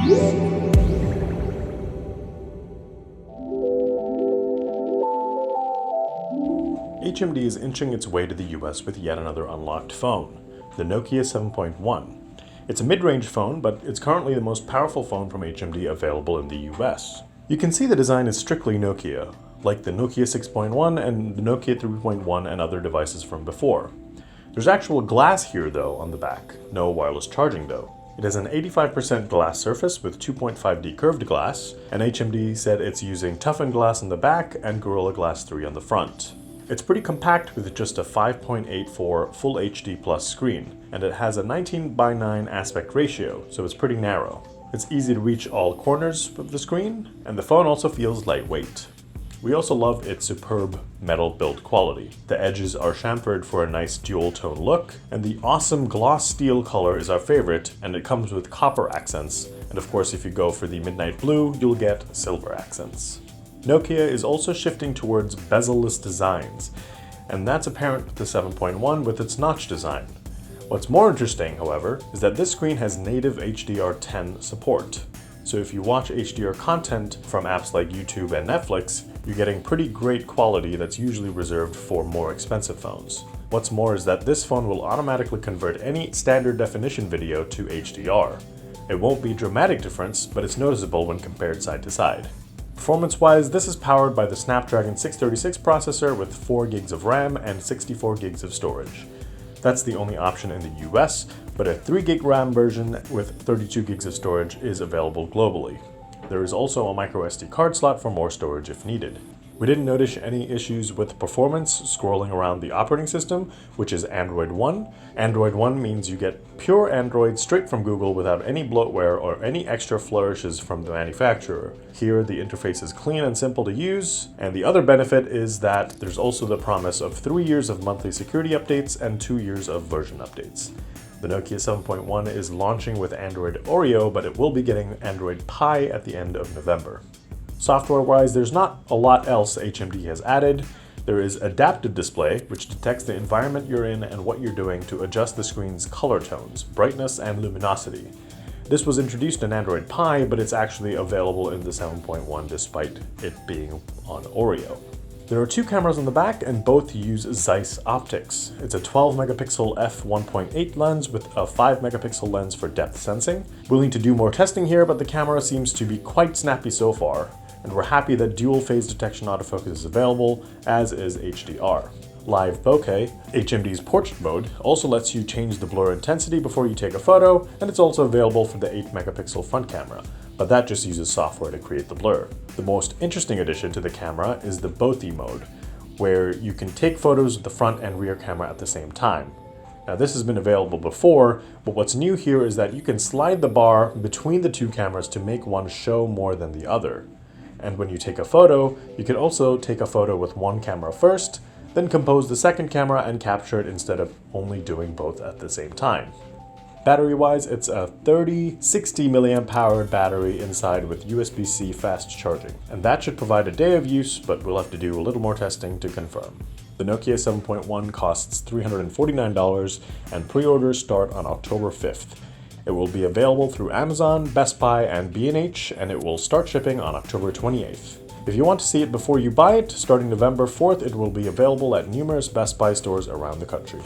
HMD is inching its way to the US with yet another unlocked phone, the Nokia 7.1. It's a mid-range phone, but it's currently the most powerful phone from HMD available in the US. You can see the design is strictly Nokia, like the Nokia 6.1 and the Nokia 3.1 and other devices from before. There's actual glass here though on the back, no wireless charging though. It has an 85% glass surface with 2.5D curved glass, and HMD said it's using toughened glass on the back and Gorilla Glass 3 on the front. It's pretty compact with just a 5.84 Full HD Plus screen, and it has a 19:9 aspect ratio, so it's pretty narrow. It's easy to reach all corners of the screen, and the phone also feels lightweight. We also love its superb metal build quality. The edges are chamfered for a nice dual tone look, and the awesome gloss steel color is our favorite, and it comes with copper accents, and of course if you go for the midnight blue, you'll get silver accents. Nokia is also shifting towards bezel-less designs, and that's apparent with the 7.1 with its notch design. What's more interesting, however, is that this screen has native HDR10 support. So if you watch HDR content from apps like YouTube and Netflix, you're getting pretty great quality that's usually reserved for more expensive phones. What's more is that this phone will automatically convert any standard definition video to HDR. It won't be a dramatic difference, but it's noticeable when compared side to side. Performance-wise, this is powered by the Snapdragon 636 processor with 4 gigs of RAM and 64 gigs of storage. That's the only option in the US, but a 3 gig RAM version with 32 gigs of storage is available globally. There is also a microSD card slot for more storage if needed. We didn't notice any issues with performance scrolling around the operating system, which is Android One. Android One means you get pure Android straight from Google without any bloatware or any extra flourishes from the manufacturer. Here, the interface is clean and simple to use, and the other benefit is that there's also the promise of 3 years of monthly security updates and 2 years of version updates. The Nokia 7.1 is launching with Android Oreo, but it will be getting Android Pie at the end of November. Software-wise, there's not a lot else HMD has added. There is Adaptive Display, which detects the environment you're in and what you're doing to adjust the screen's color tones, brightness, and luminosity. This was introduced in Android Pie, but it's actually available in the 7.1 despite it being on Oreo. There are 2 cameras on the back, and both use Zeiss optics. It's a 12 megapixel f1.8 lens with a 5 megapixel lens for depth sensing. We'll need to do more testing here, but the camera seems to be quite snappy so far, and we're happy that dual phase detection autofocus is available, as is HDR. Live Bokeh, HMD's portrait mode, also lets you change the blur intensity before you take a photo, and it's also available for the 8 megapixel front camera, but that just uses software to create the blur. The most interesting addition to the camera is the Bokeh mode, where you can take photos with the front and rear camera at the same time. Now this has been available before, but what's new here is that you can slide the bar between the 2 cameras to make one show more than the other. And when you take a photo, you can also take a photo with one camera first, then compose the second camera and capture it instead of only doing both at the same time. Battery-wise, it's a 30-60 mAh powered battery inside with USB-C fast charging, and that should provide a day of use, but we'll have to do a little more testing to confirm. The Nokia 7.1 costs $349, and pre-orders start on October 5th. It will be available through Amazon, Best Buy, and B&H, and it will start shipping on October 28th. If you want to see it before you buy it, starting November 4th, it will be available at numerous Best Buy stores around the country.